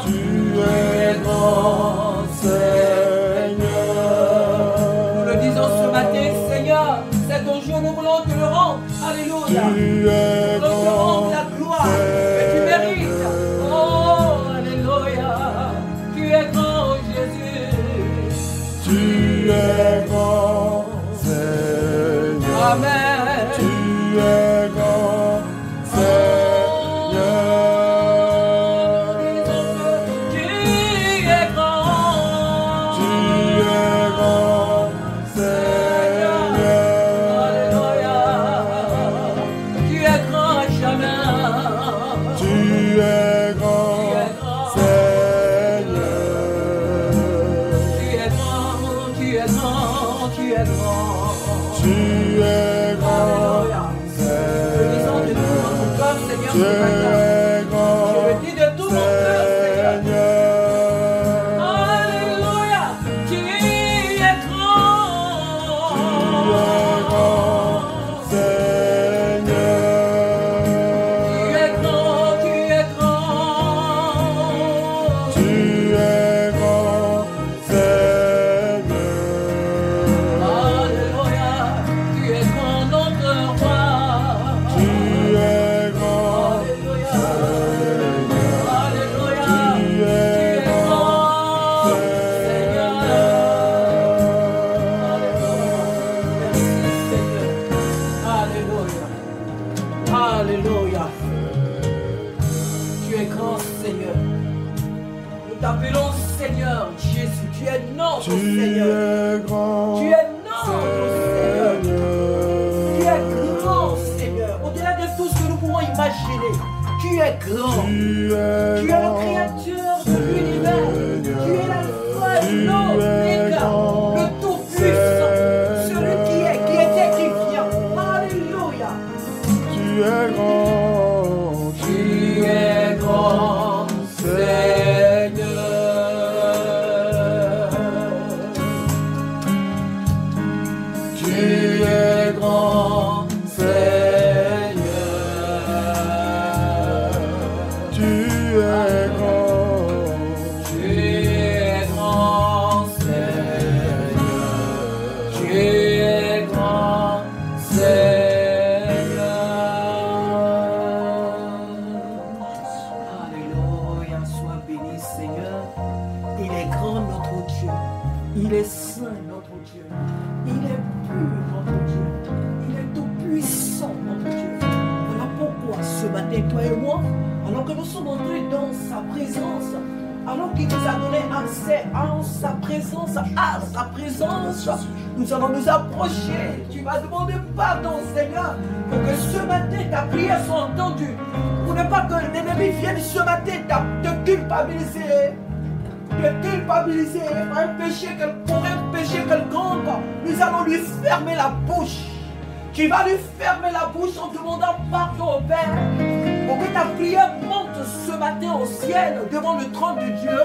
Tu es grand, Seigneur. Nous le disons ce matin, Seigneur, c'est ton jour, nous voulons te le rendre. Alléluia. Nous voulons te rendre la gloire que tu mérites. Oh, alléluia. Tu es grand, Jésus. Tu es grand, Seigneur. Amen. Tu es grand, Seigneur. Tu es grand. Tu es grand, Seigneur. Alléluia. Tu es grand à jamais. Tu es grand, Seigneur. Tu es grand, tu es grand, tu es grand. Tu es grand, Alléluia. Le disons de tout notre cœur, Seigneur, tu ce matin. es grand, Je le dis de tout mon cœur, Seigneur. Seigneur. Alléluia. Tu es grand. Seigneur. Tu es grand, tu es grand. Tu es grand, Seigneur. Alléluia. Tu es grand, notre roi. Tu es grand, Alléluia. Seigneur. Alléluia. Tu es Tu es grand, Seigneur. Alléluia. Alléluia. Tu es grand, Seigneur. Nous t'appelons Seigneur Jésus. Tu es notre Tu Seigneur. es grand, Tu es notre Seigneur. Tu Seigneur. es grand, Seigneur. Au-delà de tout ce que nous pouvons imaginer, tu es grand. Tu es Tu es le créateur de l'univers. Tu es l'alpha et l'oméga, le tout-puissant, celui qui était, qui vient. Alléluia. Tu es grand, Tu es grand, Seigneur. Tu es grand, Seigneur. tu es grand, Tu es grand, Seigneur. Tu es grand, Seigneur. Alléluia, sois béni, Seigneur. Il est grand, notre Dieu. Il est saint, notre Dieu. Il est pur, notre Dieu. Il est tout puissant, notre Dieu. Voilà pourquoi ce matin, toi et moi, alors que nous sommes entrés dans sa présence, alors qu'il nous a donné accès à sa présence, nous allons nous approcher. Tu vas demander pardon, Seigneur, pour que ce matin ta prière soit entendue. Pour ne pas que l'ennemi vienne ce matin te culpabiliser. Te culpabiliser pour un péché quelconque. Nous allons lui fermer la bouche. Tu vas lui fermer la bouche en demandant pardon au Père. Pour que ta prière monte ce matin au ciel devant le trône de Dieu.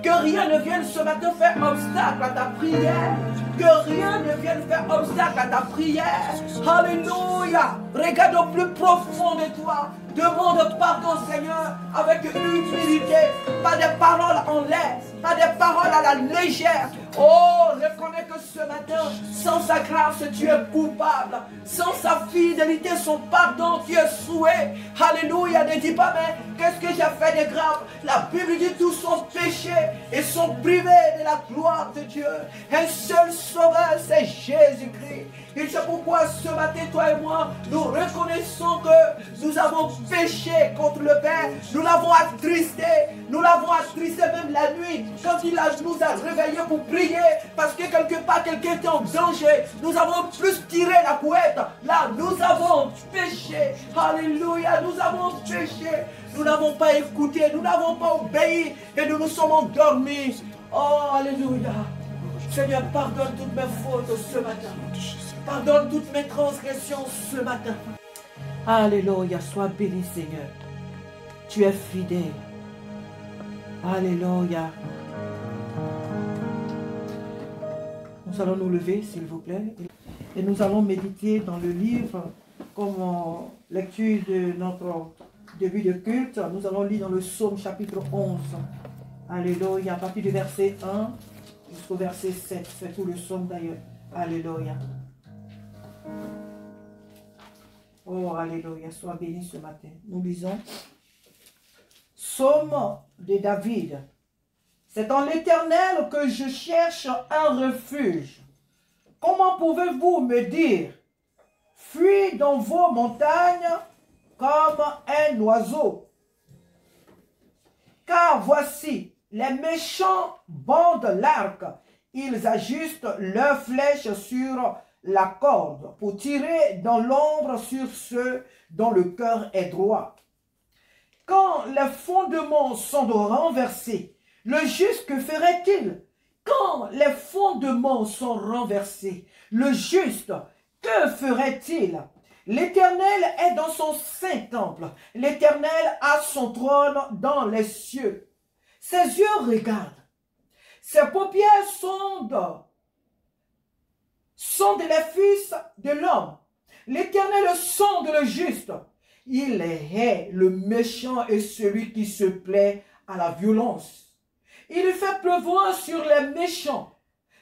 Que rien ne vienne ce matin faire obstacle à ta prière. Que rien ne vienne faire obstacle à ta prière. Alléluia. Regarde au plus profond de toi. Demande pardon, Seigneur, avec humilité. Pas des paroles en l'air, pas des paroles à la légère. Oh, reconnais que ce matin, sans sa grâce, tu es coupable. Sans sa fidélité, son pardon, tu es souhait. Alléluia, ne dis pas, mais qu'est-ce que j'ai fait de grave? La Bible dit tous sont péchés et sont privés de la gloire de Dieu. Un seul sauveur, c'est Jésus-Christ. Et c'est pourquoi ce matin, toi et moi, nous reconnaissons que nous avons péché contre le Père. Nous l'avons attristé. Nous l'avons attristé même la nuit. Quand il nous a réveillés pour prier. Parce que quelque part, quelqu'un était en danger. Nous avons plus tiré la couette. Là, nous avons péché. Alléluia, nous avons péché. Nous n'avons pas écouté. Nous n'avons pas obéi. Et nous nous sommes endormis. Oh, alléluia. Seigneur, pardonne toutes mes fautes ce matin. Pardonne toutes mes transgressions ce matin. Alléluia, sois béni, Seigneur. Tu es fidèle. Alléluia. Nous allons nous lever, s'il vous plaît. Et nous allons méditer dans le livre, comme en lecture de notre début de culte. Nous allons lire dans le psaume chapitre 11. Alléluia. À partir du verset 1 jusqu'au verset 7. C'est tout le psaume d'ailleurs. Alléluia. Oh, alléluia. Sois béni ce matin. Nous lisons. Psaume de David. C'est en l'Éternel que je cherche un refuge. Comment pouvez-vous me dire, fuis dans vos montagnes comme un oiseau? Car voici, les méchants bandent l'arc. Ils ajustent leurs flèches sur la corde pour tirer dans l'ombre sur ceux dont le cœur est droit. Quand les fondements sont renversés, le juste, que ferait-il? Quand les fondements sont renversés, le juste, que ferait-il? L'Éternel est dans son saint temple. L'Éternel a son trône dans les cieux. Ses yeux regardent. Ses paupières sondent les fils de l'homme. L'Éternel sonde le juste. Il hait le méchant et celui qui se plaît à la violence. Il fait pleuvoir sur les méchants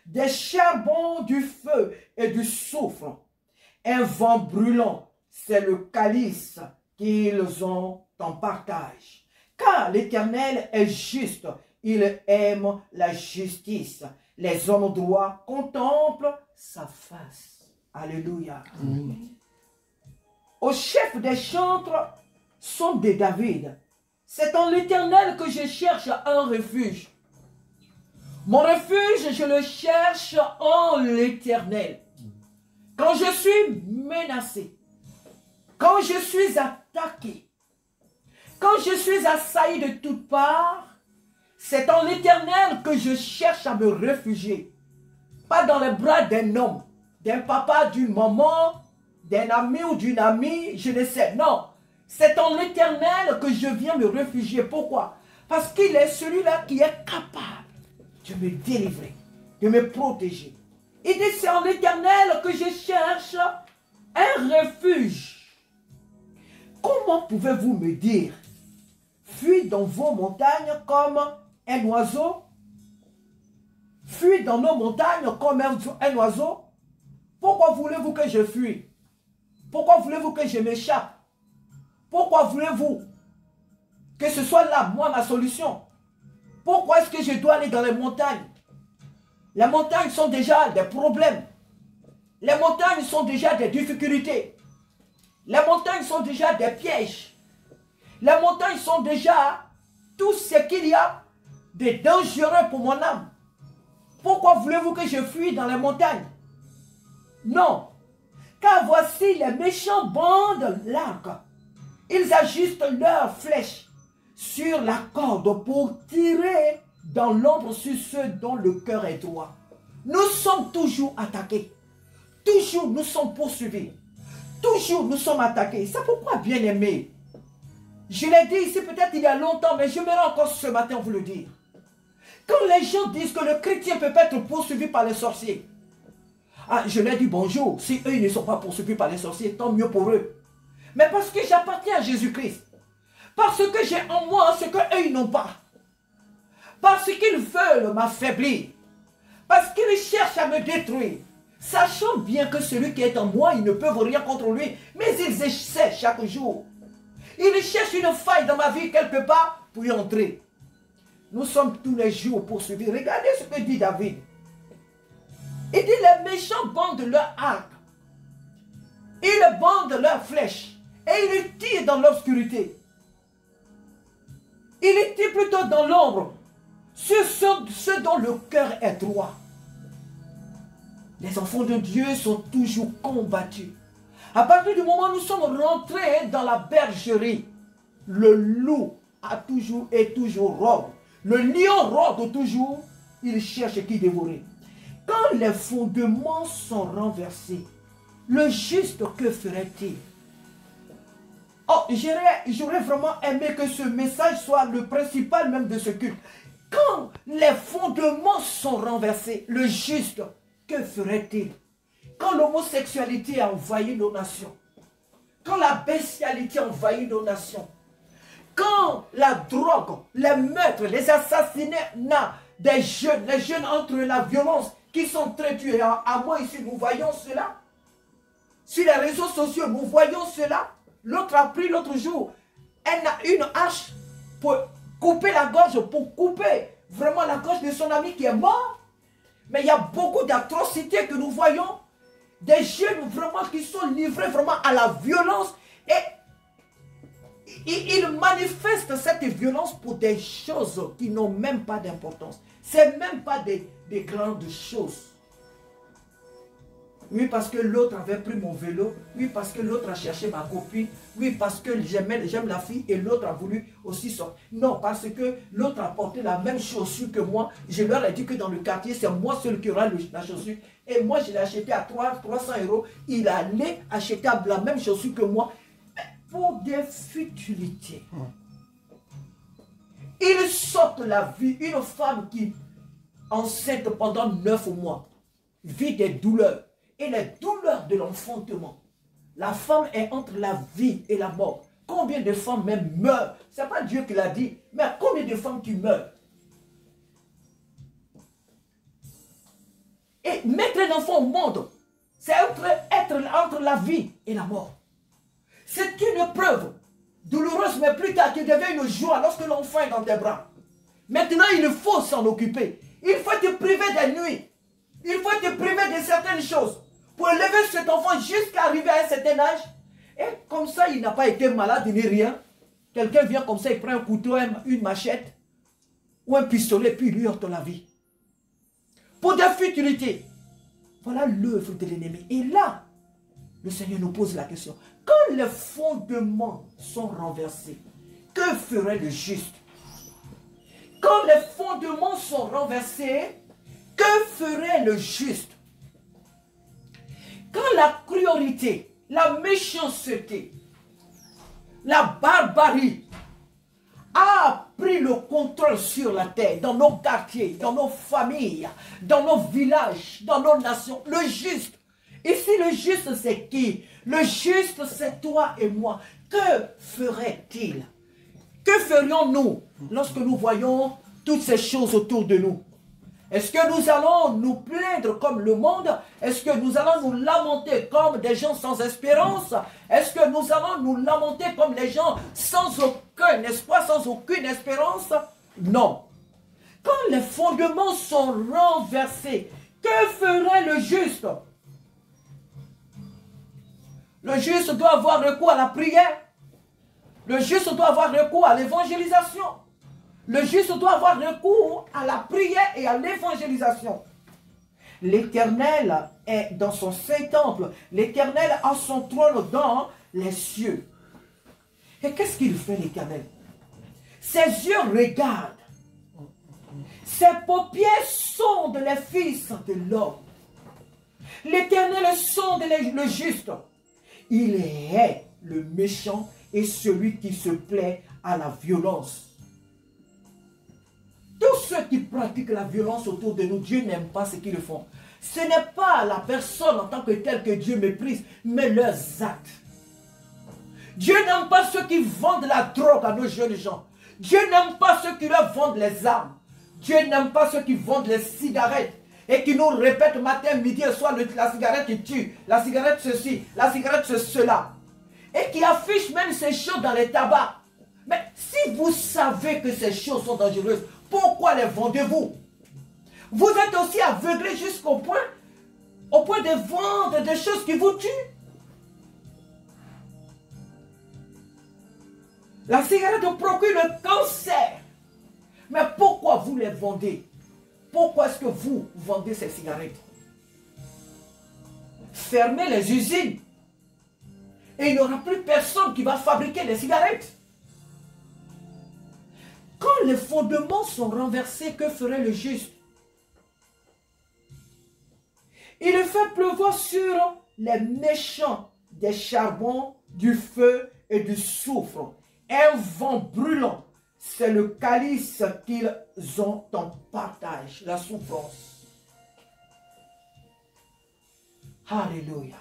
des charbons, du feu et du soufre. Un vent brûlant, c'est le calice qu'ils ont en partage. Car l'Éternel est juste, il aime la justice. Les hommes droits contemplent sa face. Alléluia. Au chef des chantres sont de David. C'est en l'Éternel que je cherche un refuge. Mon refuge, je le cherche en l'Éternel. Quand je suis menacé, quand je suis attaqué, quand je suis assailli de toutes parts, c'est en l'Éternel que je cherche à me réfugier. Pas dans les bras d'un homme, d'un papa, d'une maman, d'un ami ou d'une amie, je ne sais. Non, c'est en l'Éternel que je viens me réfugier. Pourquoi? Parce qu'il est celui-là qui est capable de me délivrer, de me protéger. Il dit, c'est en l'Éternel que je cherche un refuge. Comment pouvez-vous me dire, fuis dans vos montagnes comme un oiseau? Fuis dans nos montagnes comme un oiseau? Pourquoi voulez-vous que je fuis? Pourquoi voulez-vous que je m'échappe? Pourquoi voulez-vous que ce soit là, moi, ma solution? Pourquoi est-ce que je dois aller dans les montagnes? Les montagnes sont déjà des problèmes. Les montagnes sont déjà des difficultés. Les montagnes sont déjà des pièges. Les montagnes sont déjà tout ce qu'il y a de dangereux pour mon âme. Pourquoi voulez-vous que je fuis dans les montagnes? Non. Car voici, les méchants bandent l'arc. Ils ajustent leurs flèches sur la corde pour tirer dans l'ombre sur ceux dont le cœur est droit. Nous sommes toujours attaqués. Toujours nous sommes poursuivis. Toujours nous sommes attaqués. C'est pourquoi, bien aimé, je l'ai dit ici peut-être il y a longtemps, mais je me rends encore ce matin vous le dire. Quand les gens disent que le chrétien peut être poursuivi par les sorciers, ah, je leur dis bonjour. Si eux ils ne sont pas poursuivis par les sorciers, tant mieux pour eux. Mais parce que j'appartiens à Jésus-Christ. Parce que j'ai en moi ce qu'eux ils n'ont pas. Parce qu'ils veulent m'affaiblir. Parce qu'ils cherchent à me détruire. Sachant bien que celui qui est en moi, ils ne peuvent rien contre lui. Mais ils essaient chaque jour. Ils cherchent une faille dans ma vie quelque part pour y entrer. Nous sommes tous les jours poursuivis. Regardez ce que dit David. Il dit les méchants bandent leur arc. Ils bandent leurs flèches. Et ils tirent dans l'obscurité. Ils tirent plutôt dans l'ombre. Sur ceux dont le cœur est droit. Les enfants de Dieu sont toujours combattus. À partir du moment où nous sommes rentrés dans la bergerie, le loup est toujours rôde. Le lion rôde toujours, il cherche qui dévorer. Quand les fondements sont renversés, le juste, que ferait-il? Oh, j'aurais vraiment aimé que ce message soit le principal même de ce culte. Quand les fondements sont renversés, le juste, que ferait-il? Quand l'homosexualité a envahi nos nations, quand la bestialité a envahi nos nations, Quand la drogue, les meurtres, les assassinats des jeunes, les jeunes entre la violence qui sont très tués, à moi ici, nous voyons cela. Sur les réseaux sociaux, nous voyons cela. L'autre a pris l'autre jour une hache pour couper la gorge, pour couper vraiment la gorge de son ami qui est mort. Mais il y a beaucoup d'atrocités que nous voyons. Des jeunes vraiment qui sont livrés vraiment à la violence. Et ils manifestent cette violence pour des choses qui n'ont même pas d'importance. Ce n'est même pas des grandes choses. Oui, parce que l'autre avait pris mon vélo. Oui, parce que l'autre a cherché ma copine. Oui, parce que j'aime la fille et l'autre a voulu aussi sortir. Non, parce que l'autre a porté la même chaussure que moi. Je leur ai dit que dans le quartier, c'est moi seul qui aura la chaussure. Et moi, je l'ai acheté à 300 €. Il allait acheter la même chaussure que moi. Mais pour des futilités. Ils sortent la vie. Une femme qui, enceinte pendant 9 mois, vit des douleurs. Et les douleurs de l'enfantement. La femme est entre la vie et la mort. Combien de femmes même meurent? Ce n'est pas Dieu qui l'a dit, mais combien de femmes qui meurent? Et mettre un enfant au monde, c'est être entre la vie et la mort. C'est une preuve douloureuse, mais plus tard qui devient une joie lorsque l'enfant est dans tes bras. Maintenant, il faut s'en occuper. Il faut te priver des nuits. Il faut te priver de certaines choses pour élever cet enfant jusqu'à arriver à un certain âge. Et comme ça, il n'a pas été malade ni rien. Quelqu'un vient comme ça, il prend un couteau, une machette ou un pistolet, puis il lui ôte la vie. Pour des futilités. Voilà l'œuvre de l'ennemi. Et là, le Seigneur nous pose la question. Quand les fondements sont renversés, que ferait le juste? Quand les fondements sont renversés, que ferait le juste? Quand la cruauté, la méchanceté, la barbarie a pris le contrôle sur la terre, dans nos quartiers, dans nos familles, dans nos villages, dans nos nations, le juste. Ici, le juste, c'est qui? Le juste, c'est toi et moi. Que ferait-il? Que ferions-nous lorsque nous voyons toutes ces choses autour de nous? Est-ce que nous allons nous plaindre comme le monde? Est-ce que nous allons nous lamenter comme des gens sans espérance? Est-ce que nous allons nous lamenter comme les gens sans aucun espoir, sans aucune espérance? Non. Quand les fondements sont renversés, que ferait le juste? Le juste doit avoir recours à la prière. Le juste doit avoir recours à l'évangélisation. Le juste doit avoir recours à la prière et à l'évangélisation. L'Éternel est dans son Saint-Temple. L'Éternel a son trône dans les cieux. Et qu'est-ce qu'il fait, l'Éternel? Ses yeux regardent. Ses paupières sondent les fils de l'homme. L'Éternel sonde le juste. Il est le méchant et celui qui se plaît à la violence. Tous ceux qui pratiquent la violence autour de nous, Dieu n'aime pas ce qu'ils font. Ce n'est pas la personne en tant que telle que Dieu méprise, mais leurs actes. Dieu n'aime pas ceux qui vendent la drogue à nos jeunes gens. Dieu n'aime pas ceux qui leur vendent les armes. Dieu n'aime pas ceux qui vendent les cigarettes et qui nous répètent matin, midi et soir, la cigarette qui tue, la cigarette ceci, la cigarette cela. Et qui affichent même ces choses dans les tabacs. Mais si vous savez que ces choses sont dangereuses, pourquoi les vendez-vous? Vous êtes aussi aveuglés jusqu'au point de vendre des choses qui vous tuent. La cigarette procure le cancer. Mais pourquoi vous les vendez? Pourquoi est-ce que vous vendez ces cigarettes? Fermez les usines. Et il n'y aura plus personne qui va fabriquer des cigarettes. Quand les fondements sont renversés, que ferait le juste? Il fait pleuvoir sur les méchants des charbons, du feu et du soufre. Un vent brûlant, c'est le calice qu'ils ont en partage, la souffrance. Alléluia.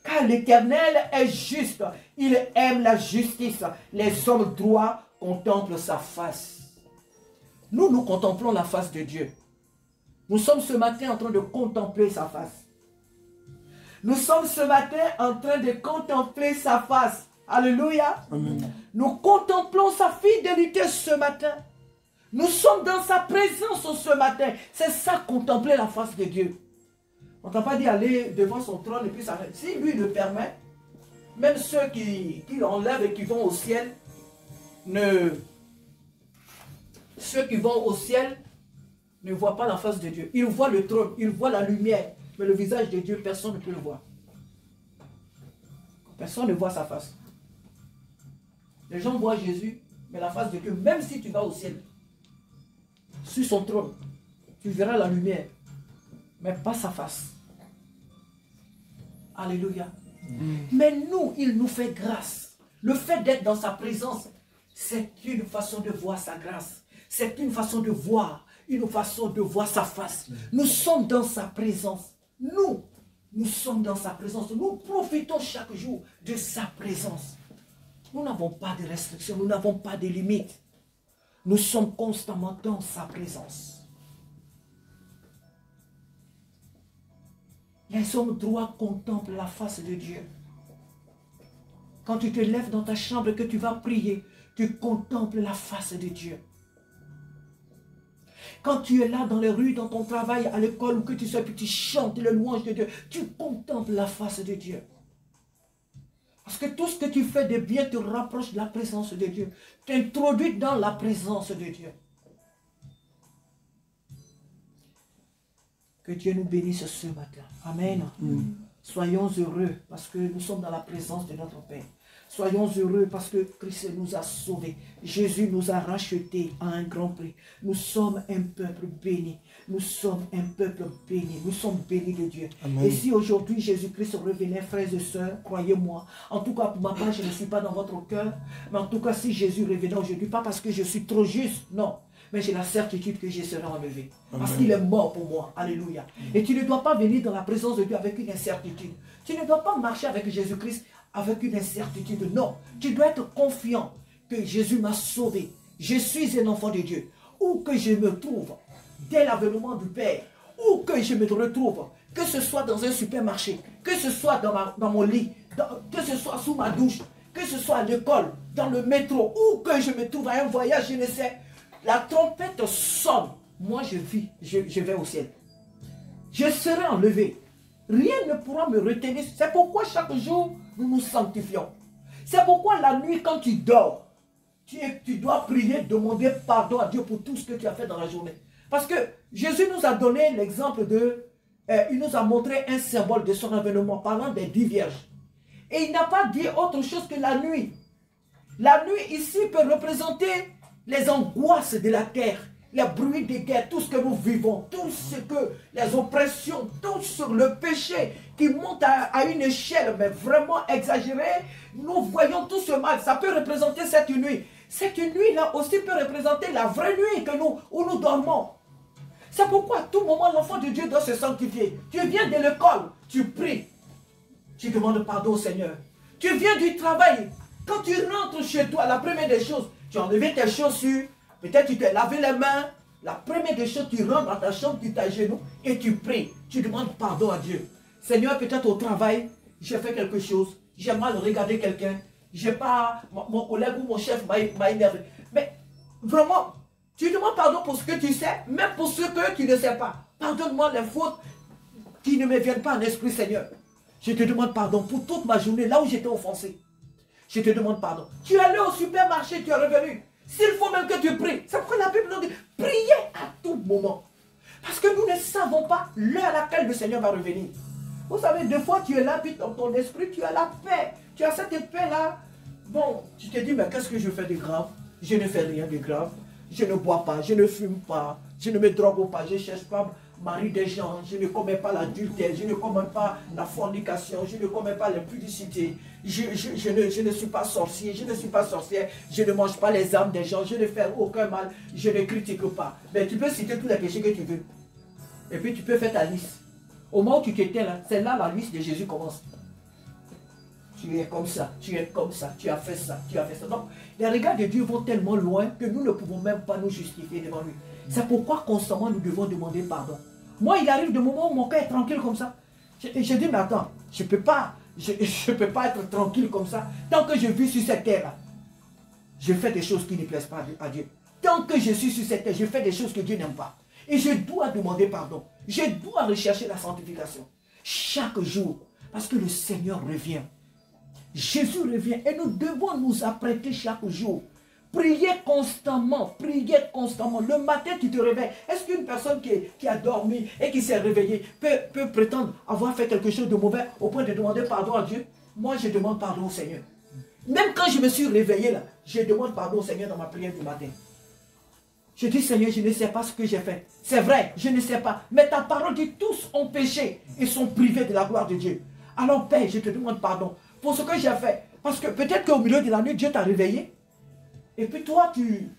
Car l'Éternel est juste. Il aime la justice. Les hommes droits contemplent sa face. Nous, nous contemplons la face de Dieu. Nous sommes ce matin en train de contempler sa face. Nous sommes ce matin en train de contempler sa face. Alléluia. Amen. Nous contemplons sa fidélité ce matin. Nous sommes dans sa présence ce matin. C'est ça, contempler la face de Dieu. On ne t'a pas dit aller devant son trône et puis s'arrêter. Si lui le permet, même ceux qui l'enlèvent et qui vont au ciel, ceux qui vont au ciel ne voient pas la face de Dieu. Ils voient le trône, ils voient la lumière. Mais le visage de Dieu, personne ne peut le voir. Personne ne voit sa face. Les gens voient Jésus, mais la face de Dieu, même si tu vas au ciel, sur son trône, tu verras la lumière, mais pas sa face. Alléluia. Mais nous, il nous fait grâce. Le fait d'être dans sa présence, c'est une façon de voir sa grâce. C'est une façon de voir, sa face. Nous sommes dans sa présence. Nous sommes dans sa présence. Nous profitons chaque jour de sa présence. Nous n'avons pas de restrictions, nous n'avons pas de limites. Nous sommes constamment dans sa présence. Les hommes droits contemplent la face de Dieu. Quand tu te lèves dans ta chambre et que tu vas prier, tu contemples la face de Dieu. Quand tu es là dans les rues, dans ton travail, à l'école, ou que tu sois, que tu chantes le louange de Dieu, tu contemples la face de Dieu. Parce que tout ce que tu fais de bien te rapproche de la présence de Dieu. T'introduis dans la présence de Dieu. Que Dieu nous bénisse ce matin. Amen. Soyons heureux parce que nous sommes dans la présence de notre Père. Soyons heureux parce que Christ nous a sauvés. Jésus nous a rachetés à un grand prix. Nous sommes un peuple béni. Nous sommes un peuple béni. Nous sommes bénis de Dieu. Amen. Et si aujourd'hui Jésus-Christ revenait, frères et sœurs, croyez-moi, en tout cas pour ma part, je ne suis pas dans votre cœur, mais en tout cas si Jésus revenait aujourd'hui, pas parce que je suis trop juste, non, mais j'ai la certitude que je serai enlevé. Parce qu'il est mort pour moi. Alléluia. Et tu ne dois pas venir dans la présence de Dieu avec une incertitude. Tu ne dois pas marcher avec Jésus-Christ avec une incertitude. Non. Tu dois être confiant que Jésus m'a sauvé. Je suis un enfant de Dieu. Où que je me trouve, dès l'avènement du Père, où que je me retrouve, que ce soit dans un supermarché, que ce soit dans mon lit, que ce soit sous ma douche, que ce soit à l'école, dans le métro, où que je me trouve à un voyage, je ne sais. La trompette sonne. Moi, je vis, je vais au ciel. Je serai enlevé. Rien ne pourra me retenir. C'est pourquoi chaque jour, nous nous sanctifions. C'est pourquoi la nuit, quand tu dors, tu dois prier, demander pardon à Dieu pour tout ce que tu as fait dans la journée. Parce que Jésus nous a donné l'exemple il nous a montré un symbole de son avènement, parlant des 10 vierges. Et il n'a pas dit autre chose que la nuit. La nuit ici peut représenter les angoisses de la terre, les bruits de guerre, tout ce que nous vivons, tout ce que, les oppressions, tout sur le péché qui monte à une échelle, mais vraiment exagérée. Nous voyons tout ce mal. Ça peut représenter cette nuit. Cette nuit-là aussi peut représenter la vraie nuit où nous dormons. C'est pourquoi à tout moment, l'enfant de Dieu doit se sanctifier. Tu viens de l'école, tu pries. Tu demandes pardon au Seigneur. Tu viens du travail. Quand tu rentres chez toi, la première des choses, tu as enlevé tes chaussures, peut-être tu t'es lavé les mains. La première des choses, tu rentres dans ta chambre, tu t'agenouilles et tu pries. Tu demandes pardon à Dieu. Seigneur, peut-être au travail, j'ai fait quelque chose. J'ai mal regardé quelqu'un. J'ai pas, mon collègue ou mon chef m'a énervé. Mais vraiment, tu demandes pardon pour ce que tu sais, même pour ce que tu ne sais pas. Pardonne-moi les fautes qui ne me viennent pas en esprit, Seigneur. Je te demande pardon pour toute ma journée, là où j'étais offensé. Je te demande pardon. Tu es allé au supermarché, tu es revenu. S'il faut même que tu pries. C'est pourquoi la Bible nous dit, priez à tout moment. Parce que nous ne savons pas l'heure à laquelle le Seigneur va revenir. Vous savez, des fois tu es là, puis dans ton esprit, tu as la paix. Tu as cette paix-là. Bon, tu te dis, mais qu'est-ce que je fais de grave? Je ne fais rien de grave. Je ne bois pas, je ne fume pas, je ne me drogue pas, je ne cherche pas mari des gens, je ne commets pas l'adultère, je ne commets pas la fornication, je ne commets pas l'impudicité, je ne suis pas sorcier, je ne suis pas sorcière, je ne mange pas les âmes des gens, je ne fais aucun mal, je ne critique pas. Mais tu peux citer tous les péchés que tu veux. Et puis tu peux faire ta liste. Au moment où tu t'étais là, c'est là la liste de Jésus commence. Tu es comme ça, tu es comme ça, tu as fait ça, tu as fait ça. Donc, les regards de Dieu vont tellement loin que nous ne pouvons même pas nous justifier devant lui. C'est pourquoi constamment nous devons demander pardon. Moi, il arrive des moments où mon cœur est tranquille comme ça. Je dis, mais attends, je ne peux pas être tranquille comme ça. Tant que je vis sur cette terre-là, je fais des choses qui ne plaisent pas à Dieu. Tant que je suis sur cette terre, je fais des choses que Dieu n'aime pas. Et je dois demander pardon. Je dois rechercher la sanctification. Chaque jour. Parce que le Seigneur revient. Jésus revient. Et nous devons nous apprêter chaque jour. Priez constamment. Priez constamment. Le matin, tu te réveilles. Est-ce qu'une personne qui a dormi et qui s'est réveillée peut prétendre avoir fait quelque chose de mauvais au point de demander pardon à Dieu? Moi, je demande pardon au Seigneur. Même quand je me suis réveillé là, je demande pardon au Seigneur dans ma prière du matin. Je dis, Seigneur, je ne sais pas ce que j'ai fait. C'est vrai, je ne sais pas. Mais ta parole dit, tous ont péché et sont privés de la gloire de Dieu. Alors, Père, je te demande pardon pour ce que j'ai fait. Parce que peut-être qu'au milieu de la nuit, Dieu t'a réveillé. Et puis toi, tu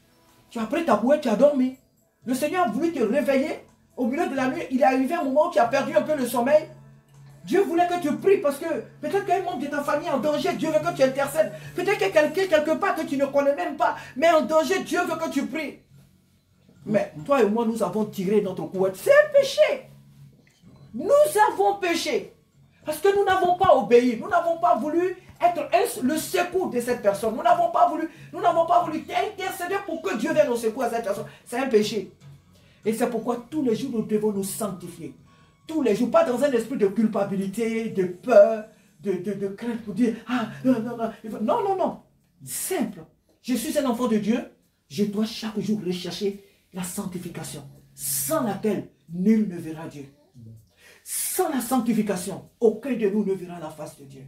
as pris ta bouée, tu as dormi. Le Seigneur a voulu te réveiller. Au milieu de la nuit, il est arrivé un moment où tu as perdu un peu le sommeil. Dieu voulait que tu pries parce que peut-être qu'un membre de ta famille est en danger. Dieu veut que tu intercèdes. Peut-être que quelqu'un quelque part que tu ne connais même pas, mais en danger, Dieu veut que tu pries. Mais toi et moi, nous avons tiré notre couette. C'est un péché. Nous avons péché. Parce que nous n'avons pas obéi. Nous n'avons pas voulu être le secours de cette personne. Nous n'avons pas voulu intercéder pour que Dieu vienne au secours à cette personne. C'est un péché. Et c'est pourquoi tous les jours, nous devons nous sanctifier. Tous les jours, pas dans un esprit de culpabilité, de peur, de crainte pour dire, ah, non, non, non. Non, non, non. Simple. Je suis un enfant de Dieu. Je dois chaque jour rechercher la sanctification, sans laquelle nul ne verra Dieu. Sans la sanctification, aucun de nous ne verra la face de Dieu.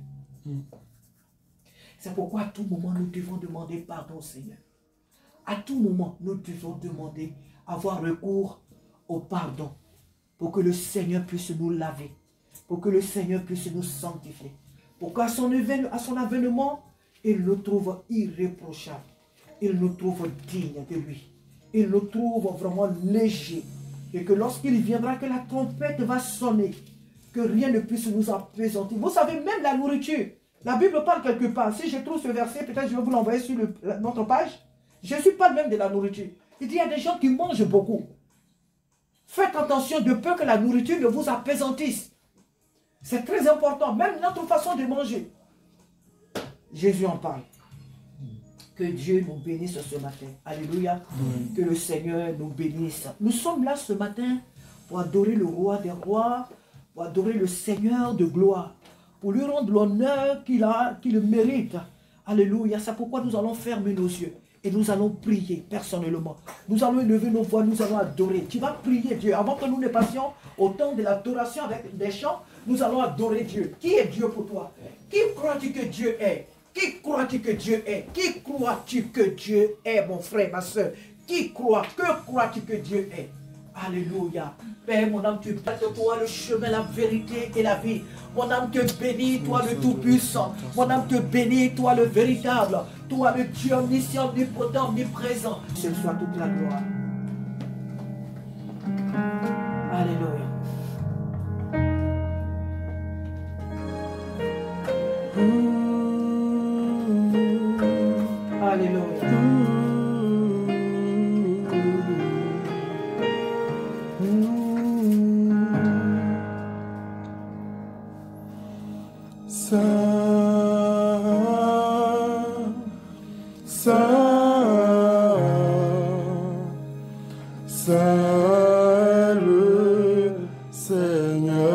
C'est pourquoi à tout moment, nous devons demander pardon au Seigneur. À tout moment, nous devons demander, avoir recours au pardon, pour que le Seigneur puisse nous laver, pour que le Seigneur puisse nous sanctifier, pour qu'à son avènement, il nous trouve irréprochables, il nous trouve dignes de lui. Il nous trouve vraiment léger. Et que lorsqu'il viendra, que la trompette va sonner. Que rien ne puisse nous appesantir. Vous savez, même la nourriture. La Bible parle quelque part. Si je trouve ce verset, peut-être je vais vous l'envoyer sur notre page. Jésus parle même de la nourriture. Il dit, il y a des gens qui mangent beaucoup. Faites attention de peur que la nourriture ne vous apesantisse. C'est très important. Même notre façon de manger. Jésus en parle. Que Dieu nous bénisse ce matin. Alléluia. Que le Seigneur nous bénisse. Nous sommes là ce matin pour adorer le roi des rois, pour adorer le Seigneur de gloire, pour lui rendre l'honneur qu'il mérite. Alléluia. C'est pourquoi nous allons fermer nos yeux et nous allons prier personnellement. Nous allons élever nos voix, nous allons adorer. Tu vas prier Dieu. Avant que nous ne passions au temps de l'adoration avec des chants, nous allons adorer Dieu. Qui est Dieu pour toi? Qui crois-tu que Dieu est? Qui crois-tu que Dieu est? Qui crois-tu que Dieu est, mon frère, ma soeur? Que crois-tu que Dieu est? Alléluia. Père, mon âme te bénit, toi le chemin, la vérité et la vie. Mon âme te bénit, toi le Tout-Puissant. Mon âme te bénit, toi le véritable. Toi le Dieu omniscient, omnipotent, omniprésent. Ce soit toute la gloire. Alléluia. Alléluia. C'est le Seigneur.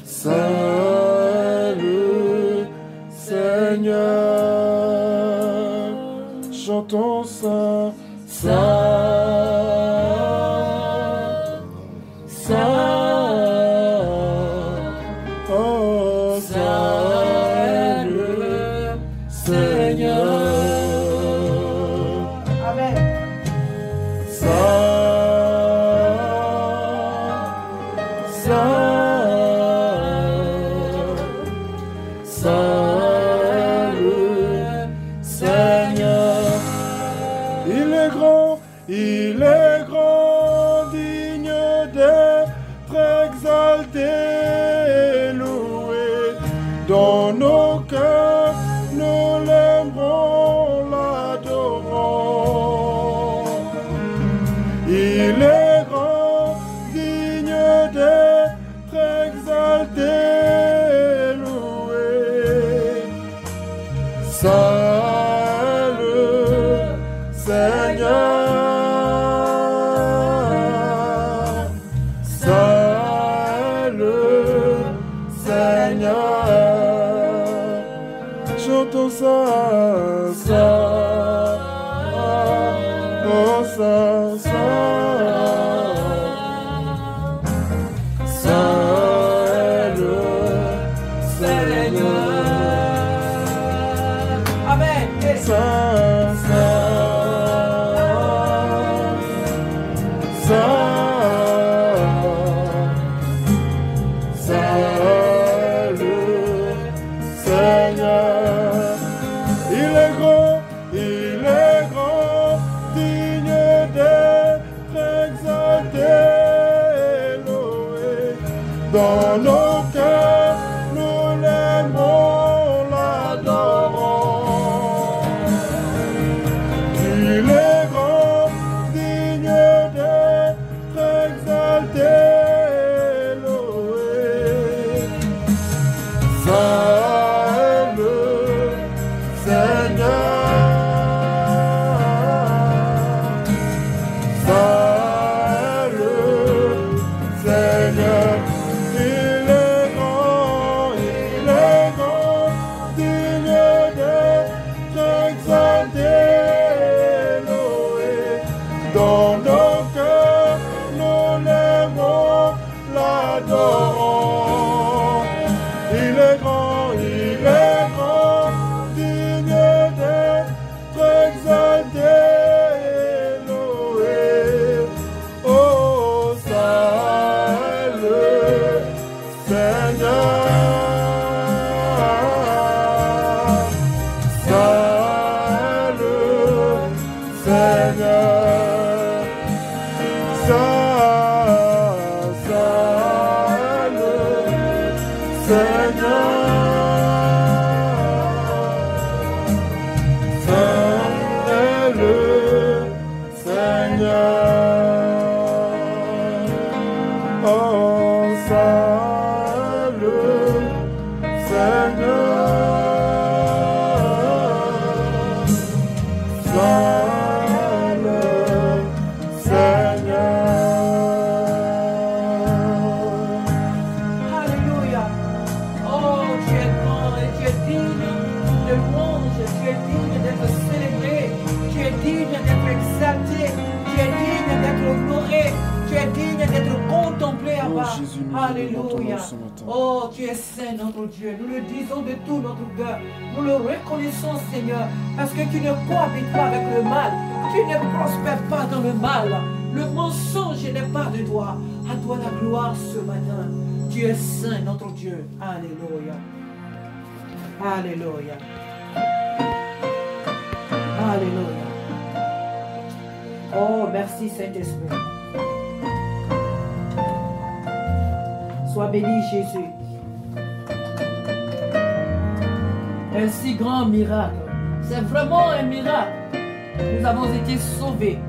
C'est le Seigneur. Chantons ça. Oh, c'est le Seigneur. Amen. C'est le Seigneur. Dans nos cœurs, nous l'aimons, l'adorons. Il est grand, digne d'être exalté, loué. Saint est le Seigneur. Alléluia. Oh, tu es saint, notre Dieu. Nous le disons de tout notre cœur. Nous le reconnaissons, Seigneur, parce que tu ne cohabites pas avec le mal. Tu ne prospères pas dans le mal. Le mensonge n'est pas de toi. À toi la gloire ce matin. Tu es saint, notre Dieu. Alléluia. Alléluia. Alléluia. Oh, merci Saint-Esprit. Sois béni, Jésus. Un si grand miracle. C'est vraiment un miracle. Nous avons été sauvés.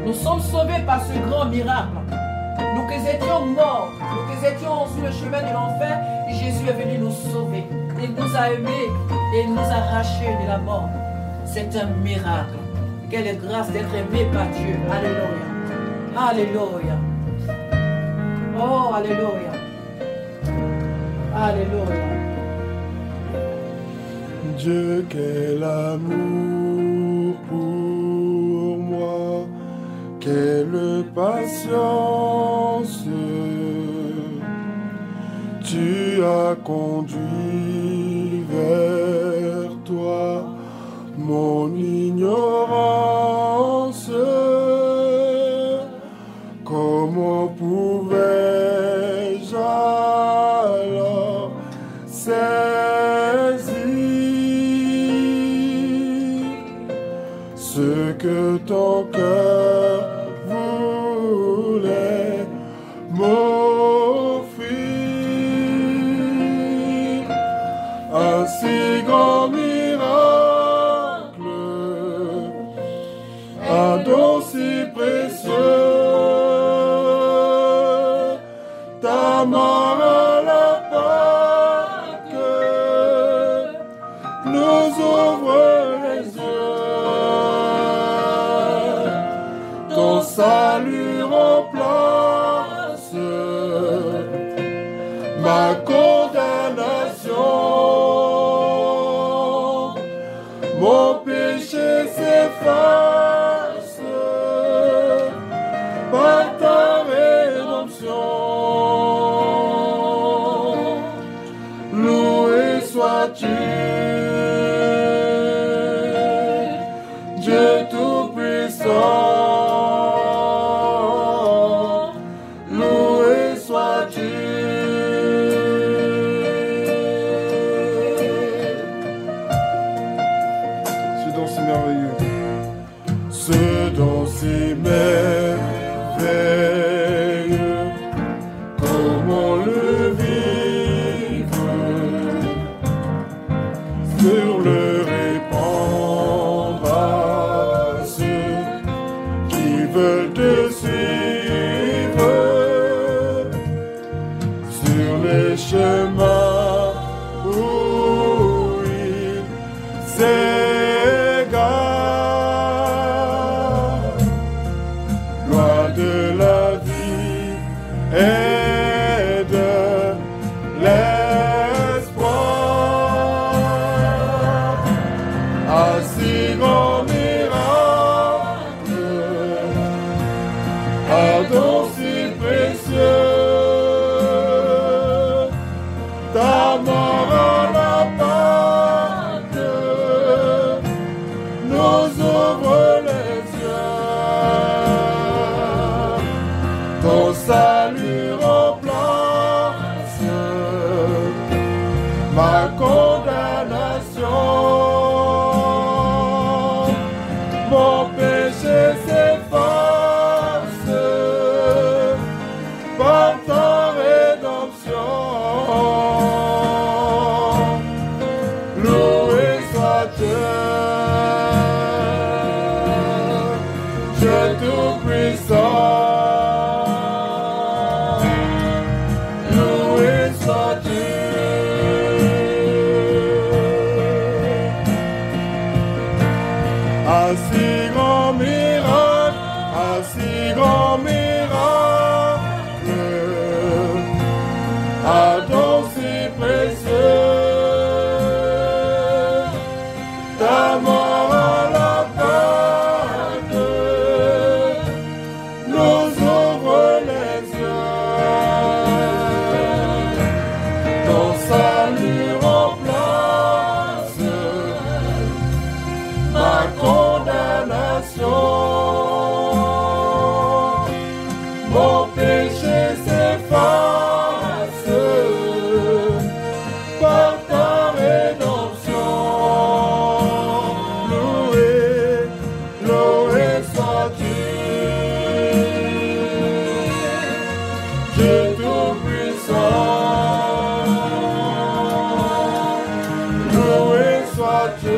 Nous sommes sauvés par ce grand miracle. Nous qui étions morts, nous qui étions sur le chemin de l'enfer, Jésus est venu nous sauver. Il nous a aimés et il nous a arrachés de la mort. C'est un miracle. Quelle grâce d'être aimé par Dieu. Alléluia. Alléluia. Oh, alléluia. Alléluia. Dieu, quel amour pour moi, quelle patience. Tu as conduit vers toi mon ignorance. Comment pouvais-je alors saisir ce que ton cœur voulait m'offrir? Un si grand miracle, un don si précieux. Ta mort à la Pâque nous ouvre les yeux. Ton salut remplace ma condamnation. Mon péché s'efface par ta rédemption. Sois-tu, Dieu Tout-Puissant, loué sois-tu. les chemins où il s'égare, loin de la vie et de l'espoir, à si grand miracle, à don si précieux. Ta mort à la Pâque nous ouvre les yeux. Ton salut remplace ma condamnation. Mon péché s'efface par ta rédemption. Loué soit Dieu, Dieu tout-puissant. Loué soit Dieu. Un si grand miracle, un si grand miracle, un don si précieux. Ta mort à la Pâque nous ouvre les yeux. Ton salut remplace ma condamnation. Mon péché s'efface par ta rédemption. Loué, loué sois-tu, Dieu tout-puissant. Loué sois-tu.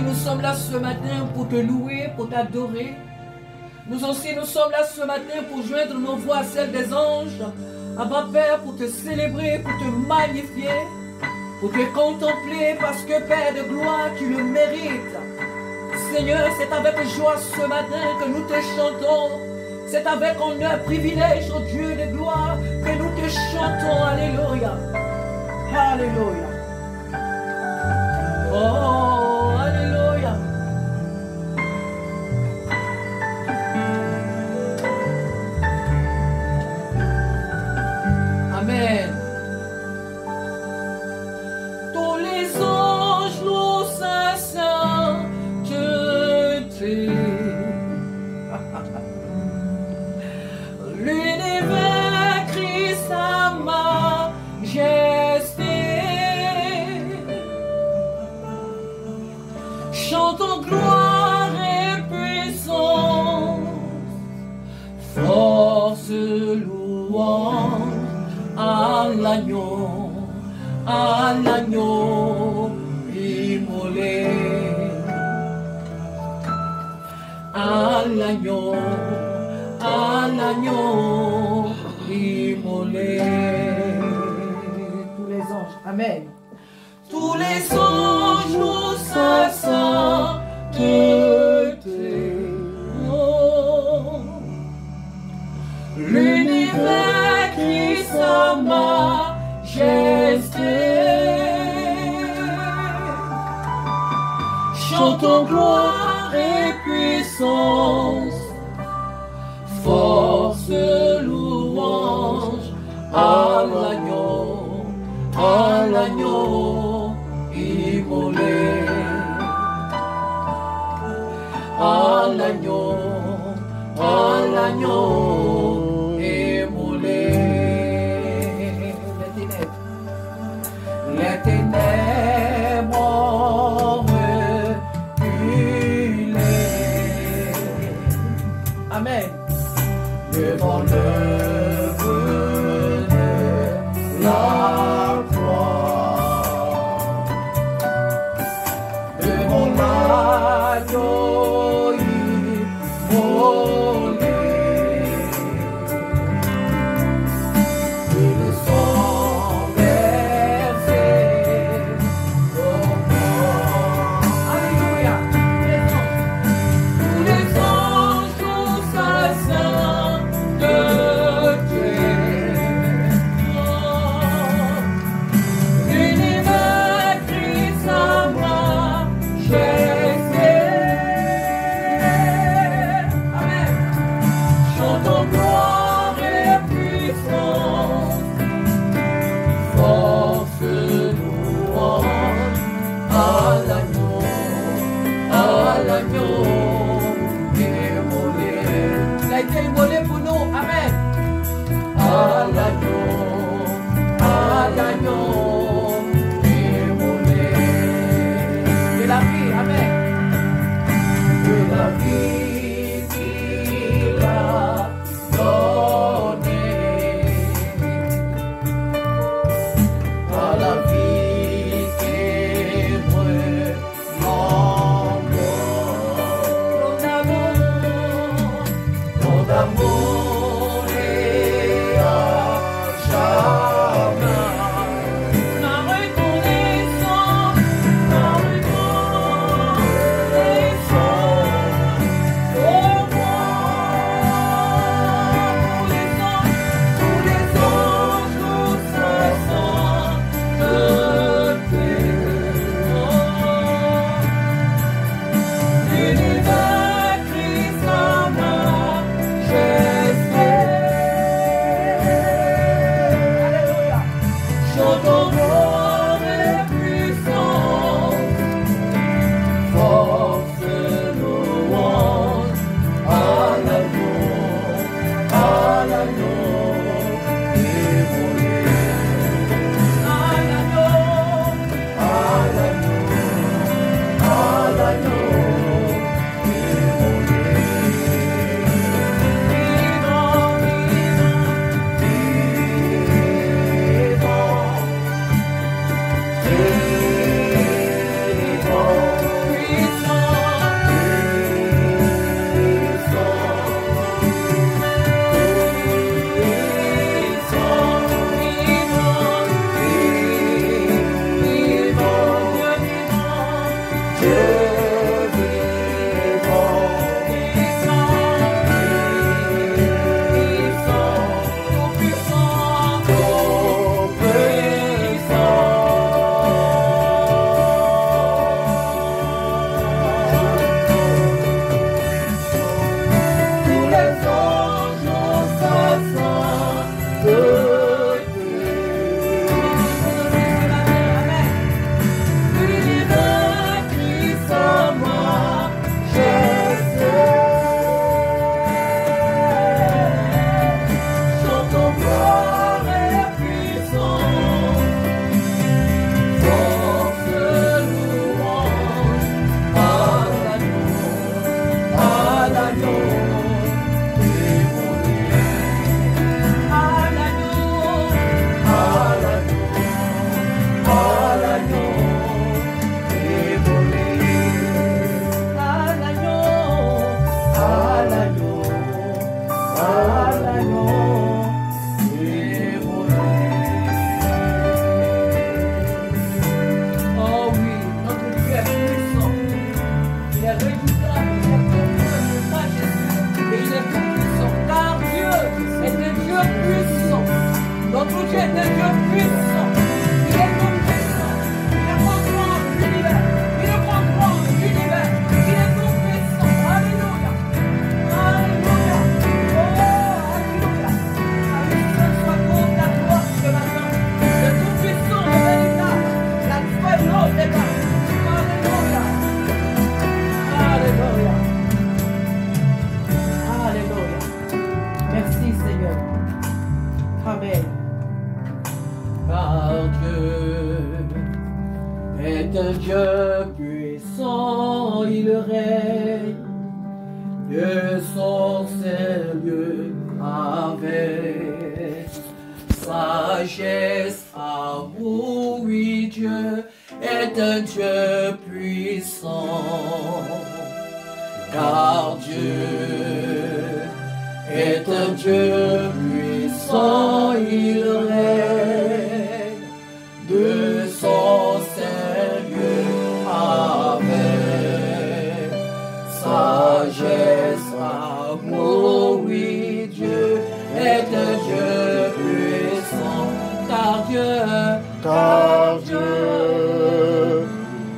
Nous sommes là ce matin pour te louer, pour t'adorer. Nous aussi, nous sommes là ce matin pour joindre nos voix à celles des anges. Abba Père, pour te célébrer, pour te magnifier, pour te contempler, parce que Père de gloire, tu le mérites. Seigneur, c'est avec joie ce matin que nous te chantons. C'est avec honneur, privilège, oh Dieu de gloire, que nous te chantons. Alléluia. Alléluia. Oh, alléluia. Amen. Tous les anges louent sa sainteté. L'univers crie sa majesté. Chantons gloire et puissance, force, louange à l'agneau immolé, à l'agneau immolé. Tous les anges, amen. Tous les anges louent sa sainteté. Oh. L'univers crie sa majesté. Chantons gloire et puissance, force, louange à l'agneau immolé, à l'agneau immolé. Les ténèbres ont reculé. Amen. Devant l'œuvre de la croix, devant l'agneau immolé, et le sang versé au corps. Alléluia. Tous les anges tous à saint de Dieu. L'univers crie sa majesté. Amen. Chantons gloire et puissance, force, louange à l'agneau immolé. Il a été immolé pour nous, amen. À l'agneau immolé. De la vie, amen. De la vie qu'il a donnée, à la vie qui brûle encore. Ton amour est à jamais. Ma reconnaissance pour moi. Tous les anges tous à sainteté. L'univers crie sa majesté. Alléluia. Chantons gloire et puissance, force, louange à l'agneau immolé. À l'agneau immolé. Vivant, est un Dieu puissant, il règne de son Seigneur avec sagesse, amour, oui, Dieu est un Dieu puissant, car Dieu est un Dieu puissant, il règne de son Seigneur avec sagesse, amour, oui, Dieu est un Dieu puissant, car Dieu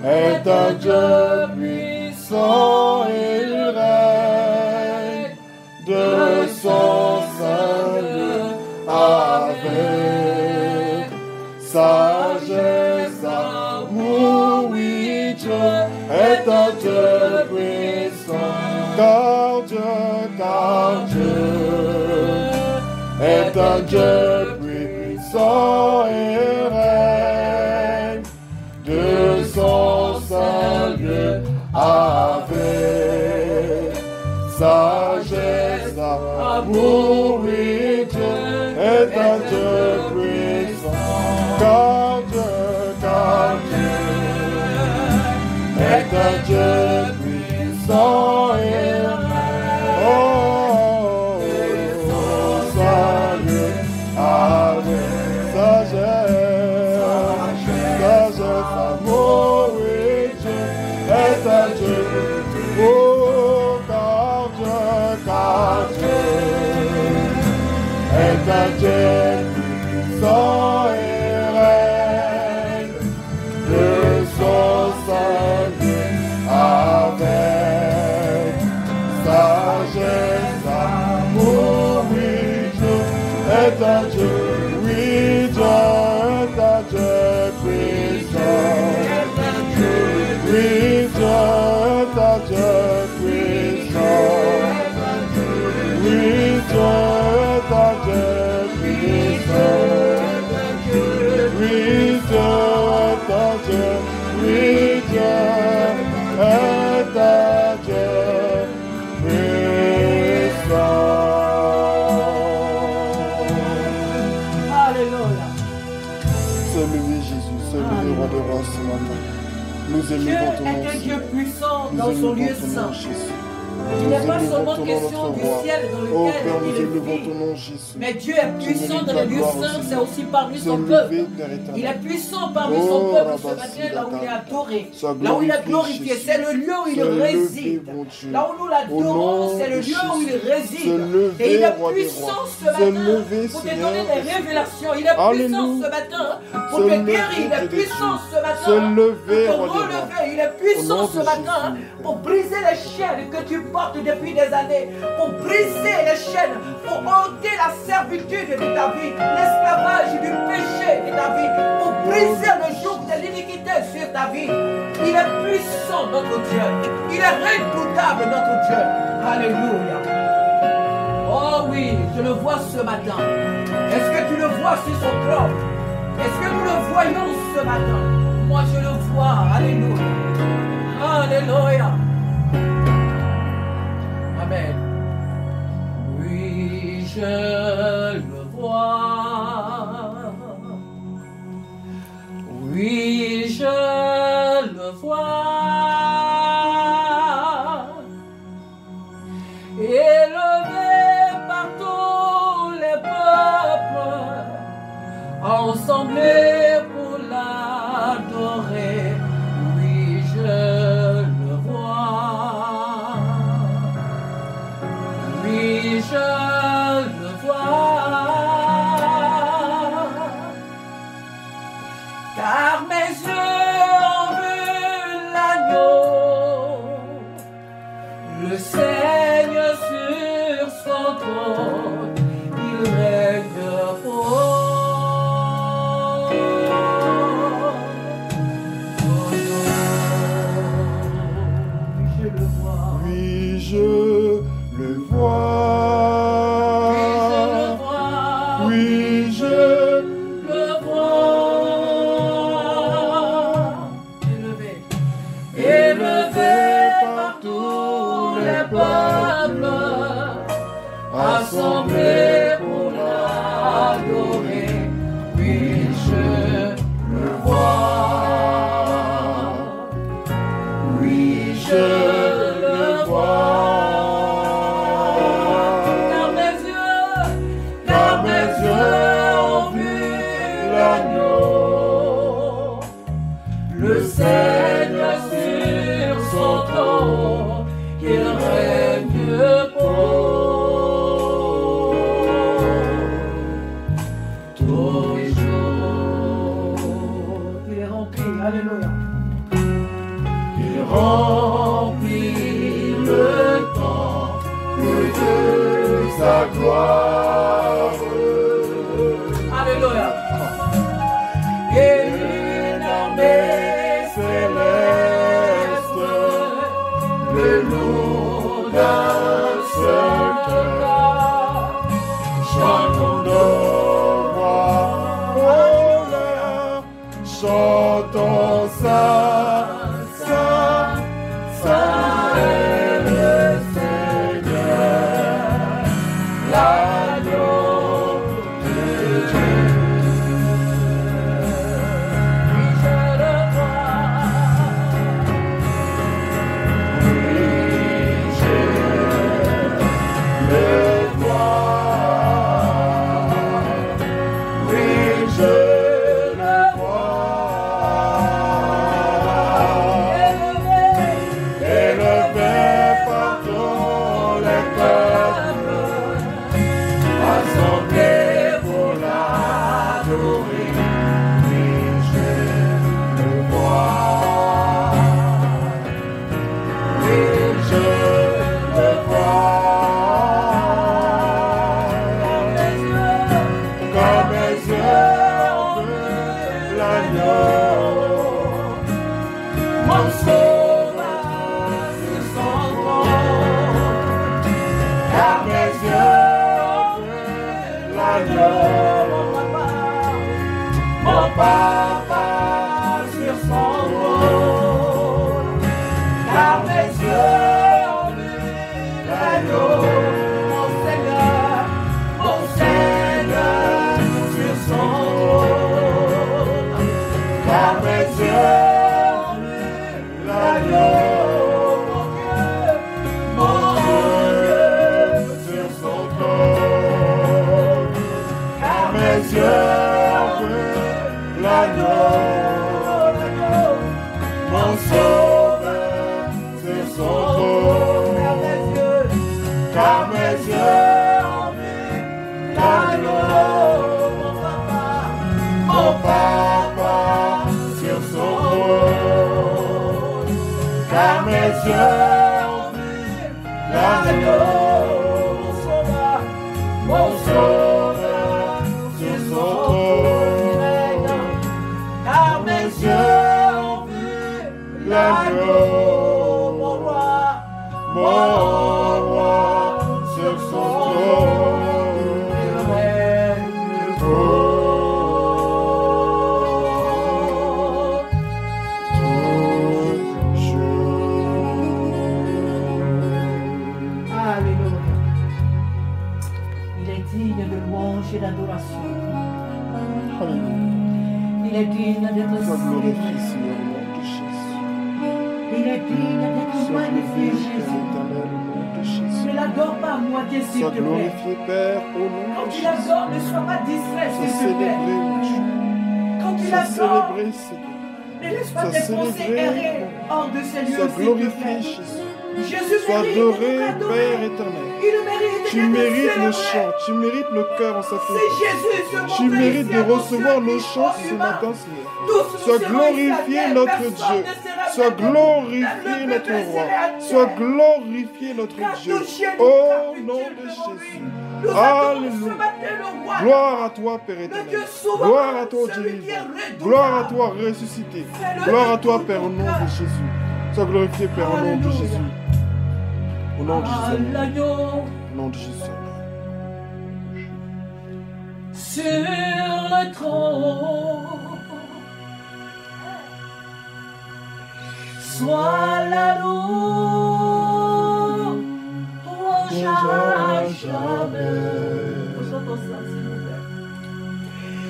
est un Dieu puissant, il règne de son Seigneur avec sagesse, amour, oui, Dieu est un Dieu puissant, car Dieu est un Dieu puissant, il règne de son Seigneur avec sagesse, amour, oui, Dieu est un Dieu puissant, car Dieu est un Dieu puissant, il règne de son Seigneur avec sagesse, amour, oui, Dieu est un Dieu. Oh, car Dieu est un Dieu puissant, il règne de son Seigneur avec sagesse, amour, oui, Dieu est un Dieu, oui, Dieu est un Dieu puissant, oui, Dieu est un Dieu puissant, oui, Dieu est un Dieu puissant, oui, Dieu est un Dieu, oui, Dieu est un Dieu puissant. Alléluia. Sois loué Jésus, sois loué roi de roi ce matin. Nous Dieu élevons ton nom. est un Dieu puissant Nous dans son élevons lieu ton nom, saint. Jésus. Il n'est Nous pas élevons seulement ton nom, question notre du roi. ciel dans Oh lequel Père, nous il élevons vit. ton nom, Jésus. Mais Dieu est puissant dans le lieu saint, c'est aussi parmi son Sois peuple. élevé, Père éternel. Il est puissant parmi Oh, son peuple ce Rabba, matin, là où il est adoré, Sois là où il est glorifié, glorifié. Jésus. C'est le lieu où il Sois élevé, réside. mon Dieu. Là où nous Au l'adorons, nom c'est le de lieu où il Jésus. réside. Se lever, Et il est roi des puissant rois. ce Se matin lever, pour te Seigneur. donner des révélations. Il est puissant Alléluia. ce matin pour Se te lever, guérir. Il est Dieu de puissant Dieu. ce matin Se lever, pour roi te des rois. relever. Il est Au nom puissant de ce matin Jésus. pour briser les chaînes que tu portes depuis des années. Pour briser les chaînes. Pour ôter la servitude de ta vie. L'esclavage du péché de ta vie. Pour briser le joug de l'iniquité sur ta vie. Il est puissant notre Dieu. Il est redoutable notre Dieu. Alléluia. Oh oui, je le vois ce matin. Est-ce que tu le vois sur son trône? Est-ce que nous le voyons ce matin? Moi je le vois. Alléluia. Alléluia. Amen. Oui, je le vois. Oui, je le vois. Élevé par tous les peuples, ensemblés pour l'adorer. Oui, je le vois. Oui, je le vois. Car mes yeux ont vu l'agneau, le Seigneur sur son trône, il règne fort. Oh non, je le vois. Oui, je le vois. Oui, je le vois. Oui, je Le le Seigneur sur son trône, qu'il règne pour tous les jours. Il est rempli, alléluia. Il remplit le temps de sa gloire. Alléluia. Et une armée céleste le loue d'un seul cœur. Chantons nos voix, chantons ça. Saint est le Seigneur, l'agneau de Dieu. Oui, je le vois. Oui, je le vois. Oui, je le vois. Élevé par tous les peuples, assemblés pour l'adorer. Oui, je le vois. Oui, je le vois. Comme mes yeux ont vu l'agneau, mon sauveur sur son trône. Car mes yeux ont vu l'agneau, mon papa sur son trône. Car mes yeux ont vu l'agneau, mon Seigneur sur son trône. Car mes yeux ont vu l'agneau, mon Dieu, sur son trône. Car mes yeux ont vu l'agneau, mon sauveur sur son trône. Car mes yeux ont vu l'agneau, mon papa sur son trône. Car mes yeux ont vu l'agneau, mon sauveur sur son trône. Car mes yeux ont vu l'agneau, mon roi sur son trône. Il règne Alléluia. Il est digne de louange et d'adoration. Il est digne d'être Sois glorifié, célébré. Seigneur, au nom de Jésus. Il est digne d'être Sois magnifié, glorifié, Père Jésus. éternel, au nom de Jésus. Ne l'adore pas à moitié, s'il Sois te plaît. glorifié, Père, au nom Quand de tu Jésus. l'adores, ne sois pas distrait, Sois s'il te célébré, plaît. mon Dieu. Quand tu Sois l'adores, célébré, Seigneur. ne laisse pas Sois tes pensées célébré. errer hors de ces lieux, Sois s'il te glorifié, plaît. Jésus. Jésus Sois mérite adoré, d'être Père adoré. éternel. Il mérite Tu d'être mérites nos célébré. chants, tu mérites nos cœurs en C'est sacrifice. Jésus ce Tu matin mérites ici de à nos recevoir cieux, nos chants qui ce sont matin, humains. Seigneur. Tous nous Sois serons glorifié, ici à terre. notre Personne Dieu. ne sera Sois blessé. glorifié, Le notre peuple roi. serait à terre. Sois glorifié, notre Car Dieu. nos chiens nous Au capturent nom de devant lui. Jésus. Nous adorons ce Alléluia. matin le roi. Gloire à toi, Père Le Dieu éternel. souverain, Gloire à toi, celui qui est délivrant. redoutable. Gloire à toi, ressuscité. Fais-le Gloire de à toi, tout Père, au ton nom cœur. de Jésus. Sois glorifié, Père, au nom de Alléluia. Jésus. Au nom de À Jésus. l'agneau Au nom de Jésus. sur le trône. Sois la louange à jamais. Chantons ça, s'il vous plaît.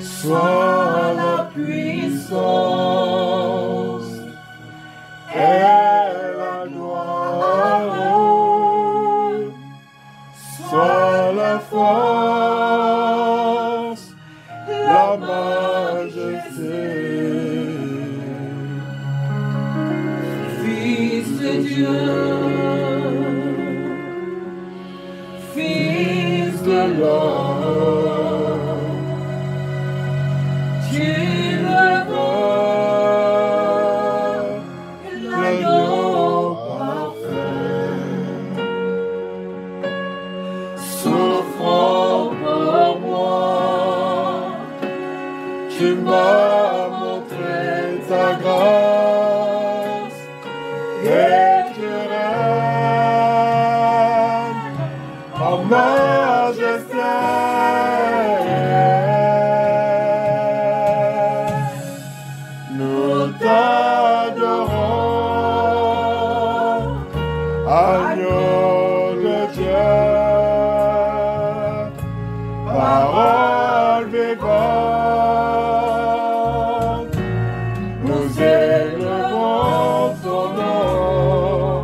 Sois la puissance et la gloire. Sois la force, la majesté. Dieu, Fils de l'homme, tu le vois, l'agneau parfait, souffrant pour moi, tu m'as montré ta grâce et tu règnes en majesté. Nous t'adorons, agneau de Dieu, parole vivante, nous élevons ton nom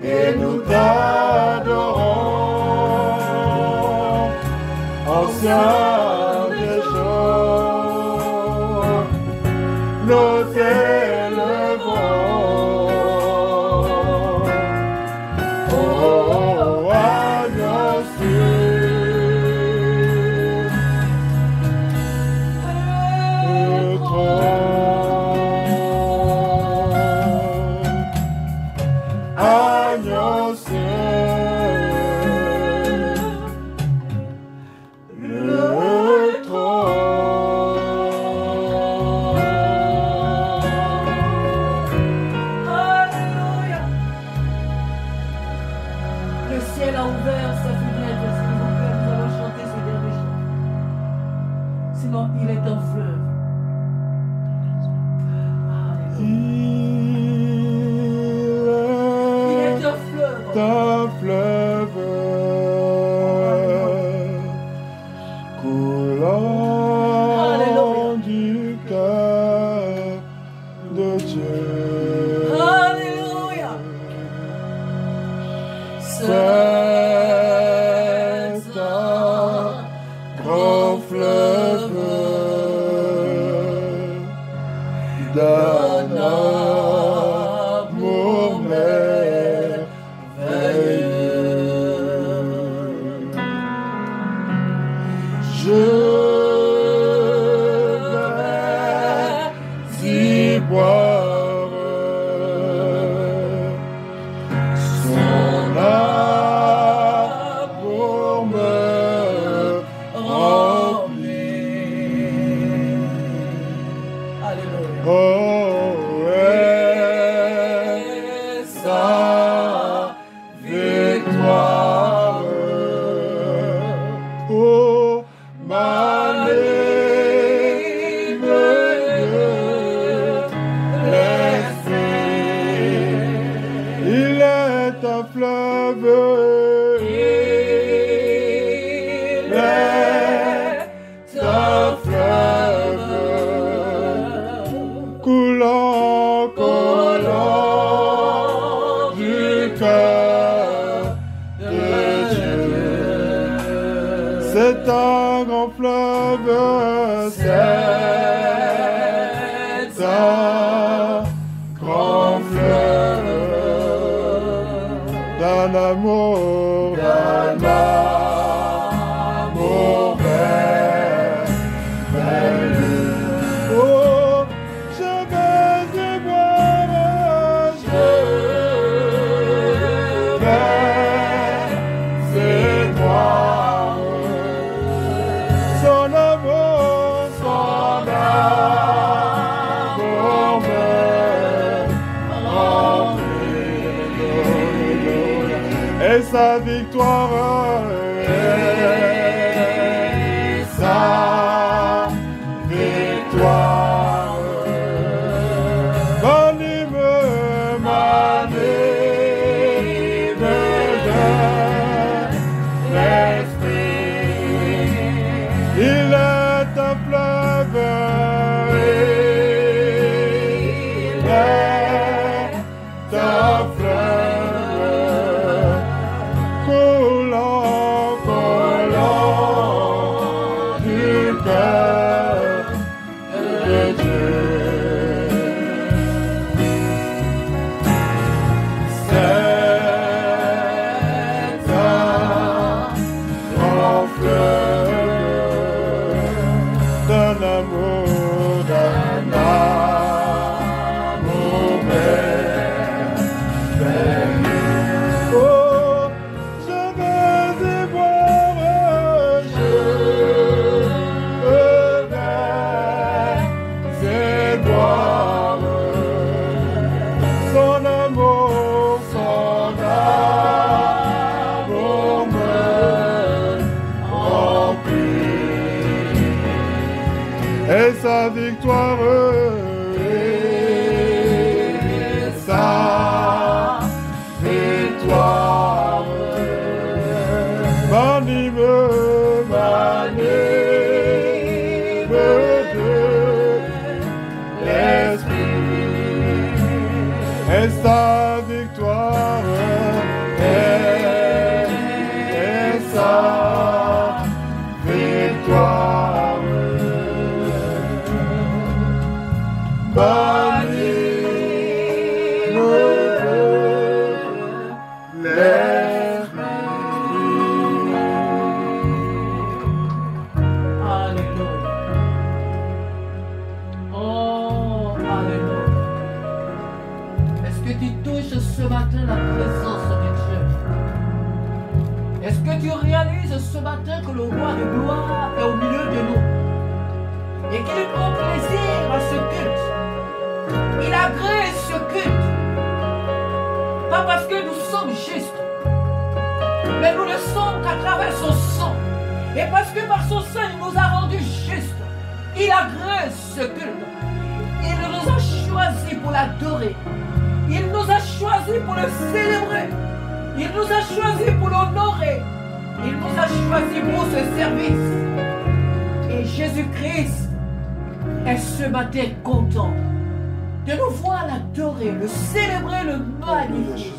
et nous t'adorons, ancien des jours, nous t'élevons. Oh, agneau sur le trône, agneau sur le trône. Alléluia. Le ciel a ouvert sa fenêtre, s'il vous plaît, nous allons chanter ce dernier chant. Sinon, il est un fleuve. Il est un fleuve. Un fleuve coulant Alléluia. du cœur de Dieu. Alléluia. C'est un grand fleuve d'un amour merveilleux. Je vais y boire son amour me remplit. Alléluia. Oh, et sa victoire. Oh, m'anime l'esprit. Il est un fleuve. Il est un fleuve coulant, coulant du cœur de Dieu. C'est un grand fleuve, c'est un grand fleuve d'un amour merveilleux. Oh, je vais y boire, je vais y boire son amour me remplit. Et sa victoire, et sa victoire, m'anime de l'esprit. Il est un fleuve, il est un fleuve coulant, sa victoire. Et sa victoire m'anime de l'esprit. et sa victoire Et sa victoire ce matin la présence de Dieu? Est-ce que tu réalises ce matin que le roi de gloire est au milieu de nous et qu'il prend plaisir à ce culte? Il agrée ce culte, pas parce que nous sommes justes, mais nous le sommes qu'à travers son sang, et parce que par son sang il nous a rendus justes. Il agrée ce culte. Il nous a choisis pour l'adorer. Il nous a choisis pour le célébrer. Il nous a choisis pour l'honorer. Il nous a choisis pour ce service. Et Jésus-Christ est ce matin content de nous voir l'adorer, le célébrer, le magnifier.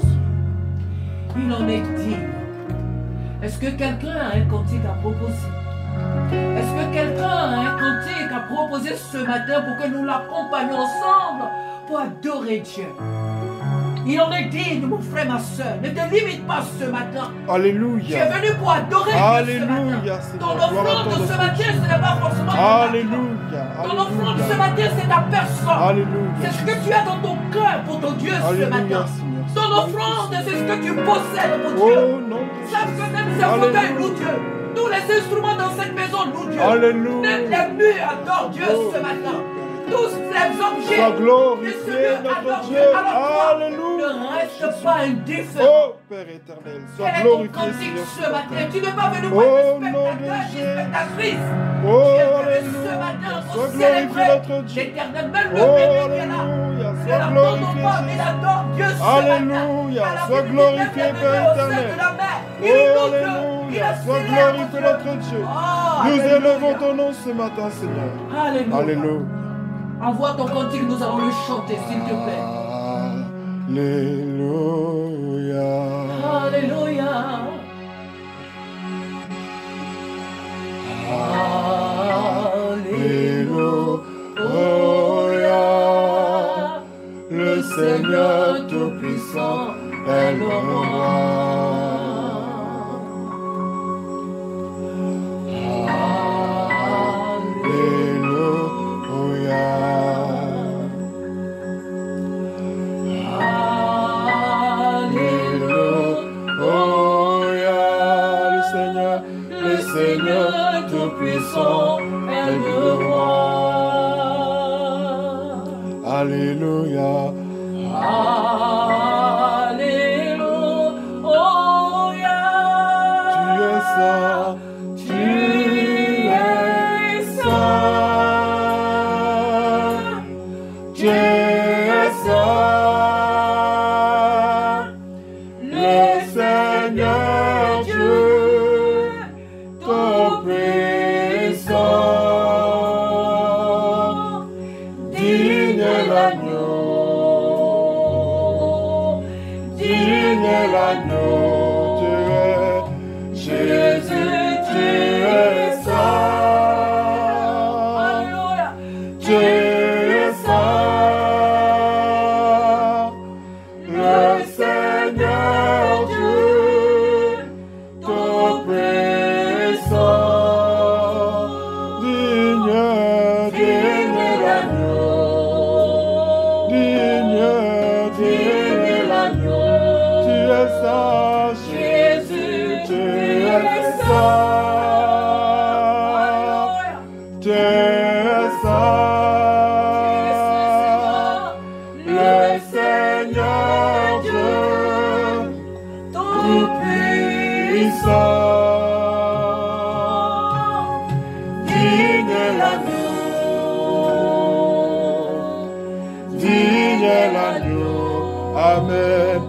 Il en est digne. Est-ce que quelqu'un a un cantique à proposer? Est-ce que quelqu'un a un cantique à proposer ce matin pour que nous l'accompagnions ensemble pour adorer Dieu? Il en est digne, mon frère, ma soeur. Ne te limite pas ce matin. Alléluia. Tu es venu pour adorer Dieu ce matin. Ton offrande de ce matin, ce n'est pas forcément Alléluia. ton offrande de ce matin, c'est ta personne. Alléluia. C'est ce que tu as dans ton cœur pour ton Dieu ce matin. Ton offrande, c'est ce que tu possèdes pour Dieu. Sache que même ces fauteuils louent Dieu. Tous les instruments dans cette maison louent Dieu. Alléluia. Même les murs adorent Dieu ce matin. Tous les objets Sois glorifié, de ce lieu notre adorent Dieu. Dieu. Alors toi, Alléluia. ne reste pas indifférent. Oh Père éternel, sois Quel est ton glorifié, cantique Seigneur. ce matin? Tu n'es pas venu Au pour être nom de spectateur ni Jésus. spectatrice. Oh, Tu es venu ce alléluia. matin pour Sois glorifié, célébrer notre Dieu. l'éternel. Même Oh, le bébé qui est là. alléluia. Ne Sois l'abandonne glorifié, pas, mais il Jésus. adore Dieu ce Alléluia. matin. Sois glorifié, Père éternel. Oh, alléluia. Sois glorifié, notre Dieu. Nous élevons ton nom ce matin, Seigneur. Alléluia. Alléluia. Envoie ton cantique, nous allons le chanter, s'il te plaît. Alléluia. Alléluia. Alléluia. Le Seigneur Tout-Puissant est le roi. Seigneur Tout-Puissant est le roi. Alléluia. Alléluia. Tu es saint. Tu es saint. Tu es saint. Le Seigneur Dieu. Amen.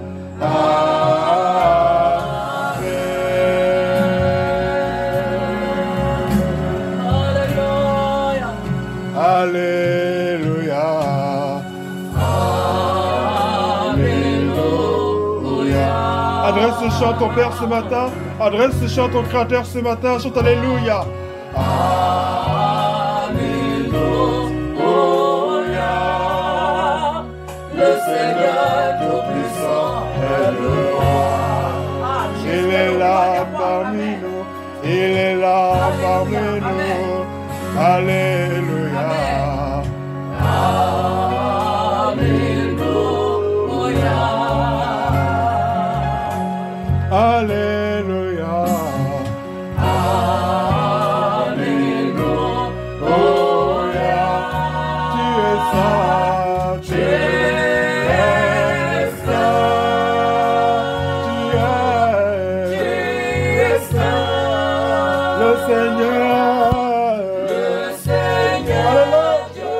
Alléluia. Adresse ce chant au Père ce matin. Adresse ce chant au Créateur ce matin. Chante Alléluia. Alléluia. Le Seigneur Tout-Puissant est le roi. Il est là parmi nous. Il est là parmi nous. Alléluia. Alléluia. Alléluia. Tu es saint, tu es saint, tu es saint, le Seigneur, Alléluia,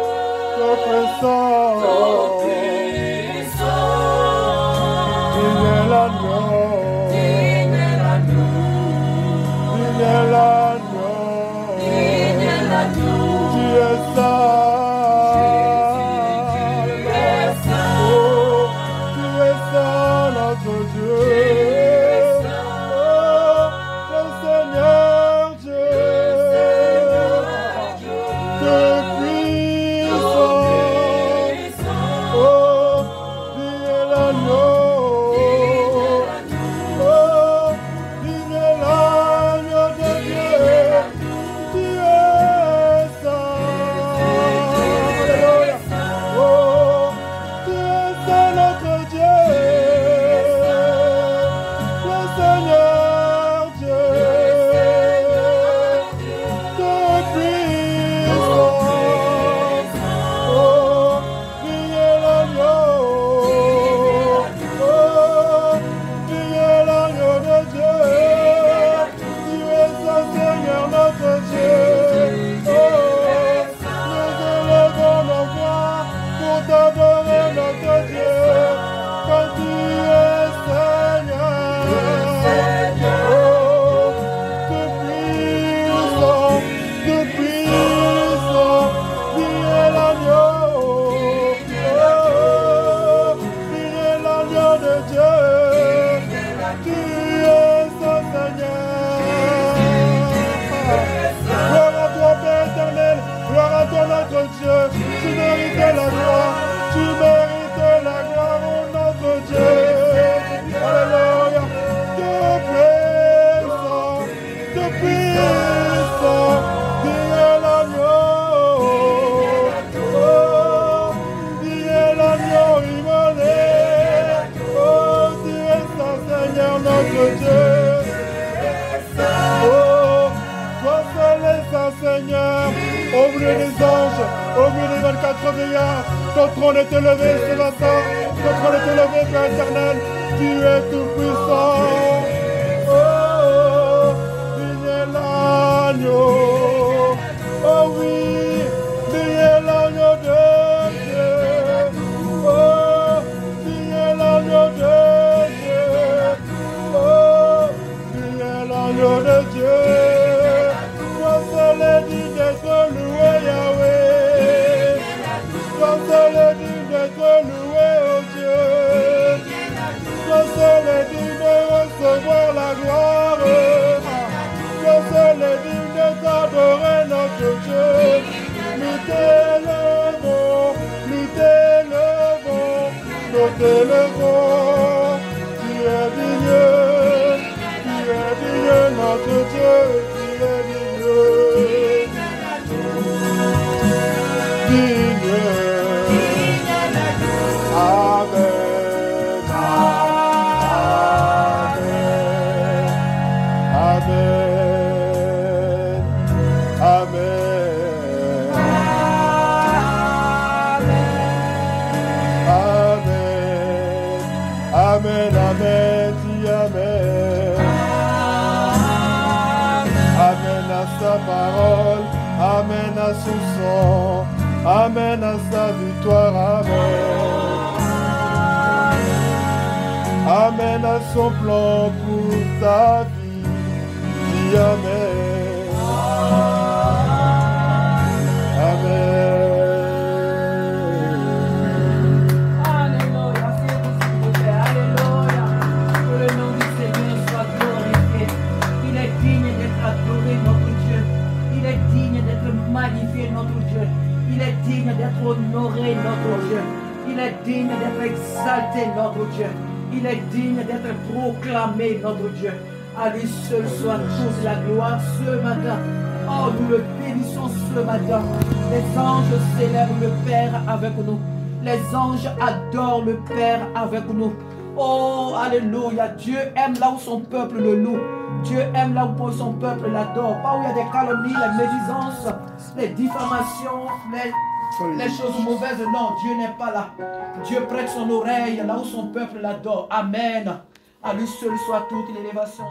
Tout-Puissant, digne est l'agneau. Tu es saint, notre Dieu. Le Seigneur Dieu, Tout-Puissant. Oh, digne est l'agneau. Oh, digne est l'agneau de Dieu. Tu es saint. Alléluia. Oh, tu es saint, notre Dieu. Le Seigneur Dieu. Tout-Puissant. Oh, digne est l'agneau. Oh, digne est l'agneau de Dieu. Tu es saint, Seigneur, notre Dieu. Oh, nous élevons nos voix pour t'adorer, notre Dieu, quand tu es Seigneur. Oh, Tout-Puissant, Tout-Puissant, digne est l'agneau. Oh, digne est l'agneau de Dieu. Tu es saint, Seigneur. Gloire à toi, Père éternel. Gloire à toi, notre Dieu. Tu mérites la gloire. Tu mérites la gloire, oh notre Dieu. Alléluia. Tout-Puissant, Tout-Puissant, digne est l'agneau. Oh, digne est l'agneau immolé. Oh, tu es saint, Seigneur, notre Dieu. Oh, toi seul est saint, Seigneur, au milieu des anges, au milieu des 24 veillards, ton trône est élevé ce matin, ton trône est élevé, Père éternel, tu es tout puissant. Oh, digne est l'agneau, oh oui, digne est l'agneau de Dieu. Oh, digne est l'agneau de Dieu. Oh, digne est l'agneau de Dieu. Toi seul est digne d'être loué, Yahweh. Toi seul est digne d'être loué, oh Dieu. Toi seul est digne de recevoir la gloire. Toi seul est digne de t'adorer, notre Dieu. Nous t'élevons, nous t'élevons, nous t'élevons. Tu es digne, notre Dieu, tu es digne. Digne. Amen. Amen. Amen. Amen. Amen. Amen. Dis Amen. Amen à sa parole. Amen à son sang. Amen à sa victoire. Amen. amène à son plan pour ta vie. Dis Amen. Amen. Alléluia, c'est tout ce qu'il fait. Alléluia. Que le nom du Seigneur soit glorifié. Il est digne d'être adoré, notre Dieu. Il est digne d'être magnifié, notre Dieu. Il est digne d'être honoré, notre Dieu. Il est digne d'être exalté, notre Dieu. Il est digne d'être proclamé, notre Dieu. À lui seul soit toute la gloire ce matin. Oh, nous le bénissons ce matin. Les anges célèbrent le Père avec nous. Les anges adorent le Père avec nous. Oh, alléluia. Dieu aime là où son peuple le loue. Dieu aime là où son peuple l'adore. Pas où il y a des calomnies, les médisances, les diffamations, les choses mauvaises. Non, Dieu n'est pas là. Dieu prête son oreille là où son peuple l'adore. Amen. À lui seul soit toute l'élévation.